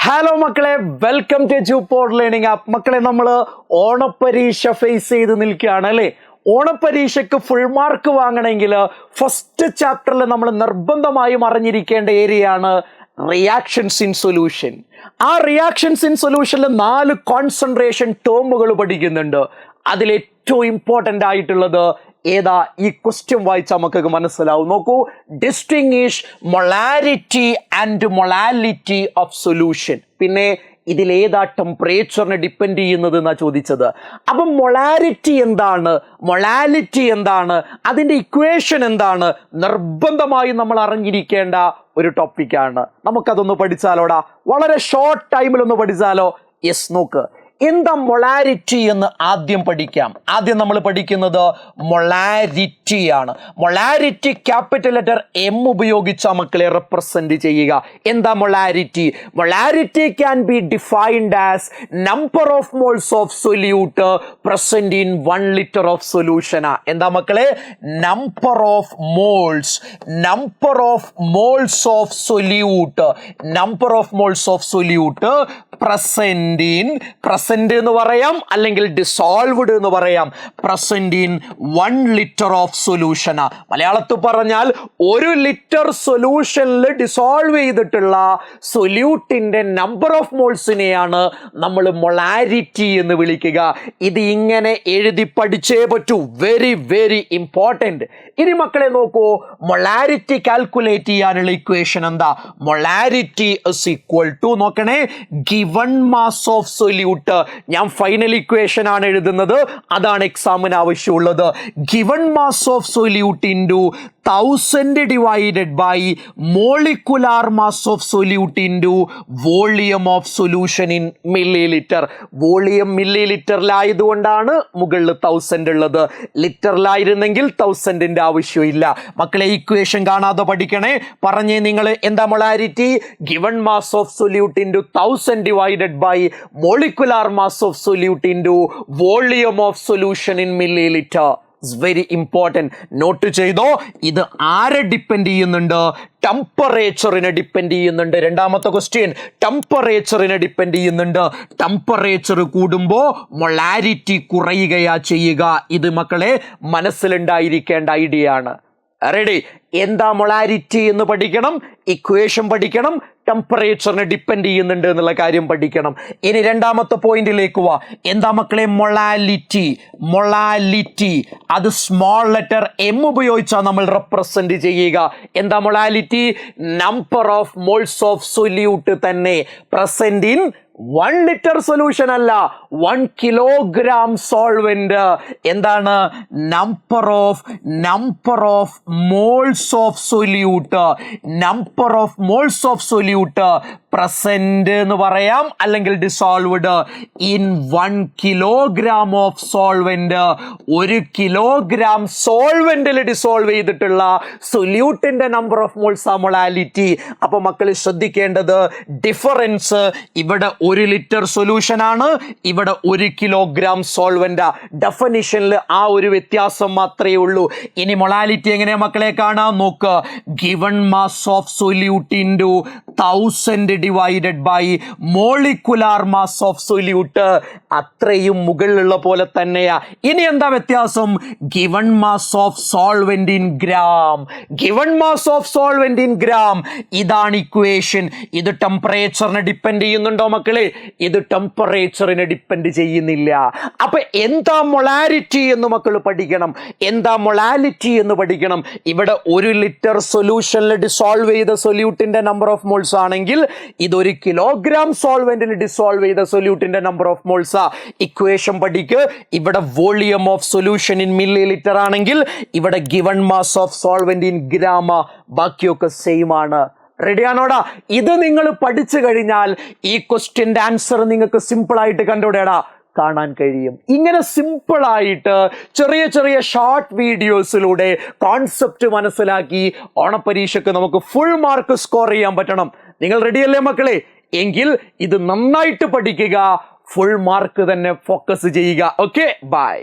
Hello മക്കളെ, welcome to ജൂപോർട്ട് learning app. മക്കളെ, നമ്മൾ ഓണപ്പരീക്ഷ ഫേസ് ചെയ്ത് നിൽക്കുകയാണ് അല്ലേ? ഓണപ്പരീക്ഷയ്ക്ക് ഫുൾ മാർക്ക് വാങ്ങണമെങ്കിൽ ഫസ്റ്റ് ചാപ്റ്ററിൽ നമ്മൾ നിർബന്ധമായും അറിഞ്ഞിരിക്കേണ്ട ഏരിയയാണ് റിയാക്ഷൻസ് ഇൻ സൊല്യൂഷൻ. ആ റിയാക്ഷൻസ് ഇൻ സൊല്യൂഷനിൽ 4 കോൺസെൻട്രേഷൻ ടേമുകൾ പഠിക്കുന്നുണ്ട്. അതിലേറ്റവും ഇമ്പോർട്ടൻ്റ് ആയിട്ടുള്ളത് ഏതാ? ഈ ക്വസ്റ്റ്യൻ വായിച്ചാൽ നമുക്ക് മനസ്സിലാവും. നോക്കൂ, distinguish molarity and molality of solution. പിന്നെ ഇതിലേതാ ടെമ്പറേച്ചറിനെ ഡിപ്പെൻഡ് ചെയ്യുന്നത് എന്നാ ചോദിച്ചത്. അപ്പം മൊളാരിറ്റി എന്താണ്, മൊളാലിറ്റി എന്താണ്, അതിൻ്റെ ഇക്വേഷൻ എന്താണ്, നിർബന്ധമായും നമ്മൾ അറിഞ്ഞിരിക്കേണ്ട ഒരു ടോപ്പിക്കാണ്. നമുക്കതൊന്ന് പഠിച്ചാലോടാ, വളരെ ഷോർട്ട് ടൈമിലൊന്ന് പഠിച്ചാലോ? യെസ്, നോക്ക്, എന്താ മൊളാരിറ്റി എന്ന് ആദ്യം പഠിക്കാം. ആദ്യം നമ്മൾ പഠിക്കുന്നത് മൊളാരിറ്റി ആണ്. മൊളാരിറ്റി ക്യാപിറ്റൽ ലെറ്റർ എം ഉപയോഗിച്ച മക്കളെ റെപ്രസെന്റ് ചെയ്യുക. എന്താ molarity? Molarity can be defined as number of moles of solute present in 1 litre of solution. എന്താ മക്കളെ? Number of moles of solute, number of moles of solute present എന്ന് പറയാം, അല്ലെങ്കിൽ dissolved എന്ന് പറയാം. Present in 1 litre of solution. മലയാളത്തിൽ പറഞ്ഞാൽ 1 litre സൊല്യൂഷനിൽ ഡിസോൾവ് ചെയ്തിട്ടുള്ള സൊല്യൂട്ടിന്റെ നമ്പർ ഓഫ് മോൾസിനെയാണ് നമ്മൾ മൊളാരിറ്റി എന്ന് വിളിക്കുക. ഇത് ഇങ്ങനെ എഴുതി പഠിച്ചേ പറ്റൂ. Very very important. ഇനി മക്കളെ നോക്കൂ, മൊളാരിറ്റി കാൽക്കുലേറ്റ് ചെയ്യാനുള്ള ഇക്വേഷൻ എന്താ? മൊളാരിറ്റി ഇസ് ഈക്വൽ ടു, നോക്കണേ, ഗിവൺ മാസ് ഓഫ് സൊല്യൂട്ട്. ഞാൻ ഫൈനൽ ഇക്വേഷൻ ആണ് എഴുതുന്നത്, അതാണ് എക്സാമിന് ആവശ്യമുള്ളത്. Given mass of solute into 1000 divided by molecular mass of solute into volume of solution in millilitre. Volume മില്ലി ലിറ്ററിലായതുകൊണ്ടാണ് മുകളിൽ 1000 ഉള്ളത്. ലിറ്ററിലായിരുന്നെങ്കിൽ 1000ന്റെ ആവശ്യമില്ല. മക്കളെ, ഇക്വേഷൻ കാണാതെ പഠിക്കണേ. പറഞ്ഞേ നിങ്ങൾ, എന്താ molarity? Given mass of solute into 1000 divided by molecular mass of solute into volume of solution in millilitre. Very important. Note ചെയ്തോ, ഇത് ആരെ ഡിപ്പെൻഡ് ചെയ്യുന്നുണ്ട്? ടെമ്പറേച്ചറിനെ ഡിപ്പെൻഡ് ചെയ്യുന്നുണ്ട്. രണ്ടാമത്തെ ക്വസ്റ്റ്യൻ, ടെമ്പറേച്ചറിനെ ഡിപ്പെൻഡ് ചെയ്യുന്നുണ്ട്. ടെമ്പറേച്ചർ കൂടുമ്പോൾ മൊളാരിറ്റി കുറയുകയാ ചെയ്യുക. ഇത് മക്കളെ മനസ്സിലുണ്ടായിരിക്കേണ്ട ഐഡിയ ആണ്. റെഡി? എന്താ മൊളാരിറ്റി എന്ന് പഠിക്കണം, ഇക്വേഷൻ പഠിക്കണം, ടെമ്പറേച്ചറിനെ ഡിപ്പെൻഡ് ചെയ്യുന്നുണ്ട് എന്നുള്ള കാര്യം പഠിക്കണം. ഇനി രണ്ടാമത്തെ പോയിന്റിലേക്ക് വാ. എന്താ മക്കളെ മൊളാലിറ്റി? മൊളാലിറ്റി അത് സ്മോൾ ലെറ്റർ എം ഉപയോഗിച്ചാണ് നമ്മൾ റെപ്രസെന്റ് ചെയ്യുക. എന്താ molality? Number of moles of solute തന്നെ പ്രസന്റ് ഇൻ 1 ലിറ്റർ സൊല്യൂഷൻ അല്ല, 1 കിലോഗ്രാം സോൾവെന്റ്. എന്താണ്? Number of moles of solute, number of moles of solute present എന്ന് പറയാം, അല്ലെങ്കിൽ dissolved in 1 kilogram of solvent. 1 kilogram സോൾവെന്റിൽ ഡിസോൾവ് ചെയ്തിട്ടുള്ള സൊല്യൂട്ടിന്റെ നമ്പർ ഓഫ് മോൾസ് ആ മൊളാലിറ്റി. അപ്പൊ മക്കൾ ശ്രദ്ധിക്കേണ്ടത് ഡിഫറൻസ്, ഇവിടെ 1 ലിറ്റർ സൊല്യൂഷൻ ആണ്, ഇവിടെ 1 കിലോഗ്രാം സോൾവെന്റ്. ഡെഫിനിഷനിൽ ആ ഒരു വ്യത്യാസം മാത്രമേ ഉള്ളൂ. ഇനി മൊളാലിറ്റി എങ്ങനെയാ മക്കളെ കാണാൻ നോക്ക്. Given mass of solute into 1000 divided by molecular mass of solute. അത്രയും മുകളിലുള്ള പോലെ തന്നെയാ. ഇനി എന്താ വ്യത്യാസം? Given mass of solvent in gram. Given mass of solvent in gram. ഇതാണ് ഇക്വേഷൻ. ഇത് ടെമ്പറേച്ചറിനെ ഡിപ്പെൻഡ് ചെയ്യുന്നുണ്ടോ മക്കളെ? ഇത് ടെമ്പറേച്ചറിനെ ഡിപ്പെൻഡ് ചെയ്യുന്നില്ല. അപ്പൊ എന്താ മൊളാരിറ്റി എന്ന് മക്കൾ പഠിക്കണം. എന്താ മൊളാലിറ്റി എന്ന് പഠിക്കണം. ഇവിടെ 1 ലിറ്റർ സൊല്യൂഷനിൽ ഡിസോൾവ് ചെയ്ത സൊല്യൂട്ടിന്റെ നമ്പർ ഓഫ് മോൾസ് ആണെങ്കിൽ ഇത് 1 കിലോഗ്രാം സോൾവെന്റിൽ ഡിസോൾവ് ചെയ്ത സൊല്യൂട്ടിന്റെ നമ്പർ ഓഫ് മോൾസ്. ഇക്വേഷൻ പഠിക്ക്. ഇവിടെ volume of solution in milli litre ആണെങ്കിൽ ഇവിടെ given mass of solvent in gram. ബാക്കിയൊക്കെ സെയിം ആണ്. റെഡിയാണോടാ? ഇത് നിങ്ങൾ പഠിച്ചു കഴിഞ്ഞാൽ ഈ ക്വസ്റ്റ്യൻ്റെ ആൻസർ നിങ്ങൾക്ക് സിമ്പിൾ ആയിട്ട് കണ്ടുപിടിയടാ കാണാൻ കഴിയും. ഇങ്ങനെ സിമ്പിളായിട്ട് ചെറിയ ചെറിയ ഷോർട്ട് വീഡിയോസിലൂടെ കോൺസെപ്റ്റ് മനസ്സിലാക്കി ഓണപ്പരീക്ഷയ്ക്ക് നമുക്ക് ഫുൾ മാർക്ക് സ്കോർ ചെയ്യാൻ പറ്റണം. നിങ്ങൾ റെഡിയല്ലേ മക്കളെ? എങ്കിൽ ഇത് നന്നായിട്ട് പഠിക്കുക, ഫുൾ മാർക്ക് തന്നെ ഫോക്കസ് ചെയ്യുക. Okay, by.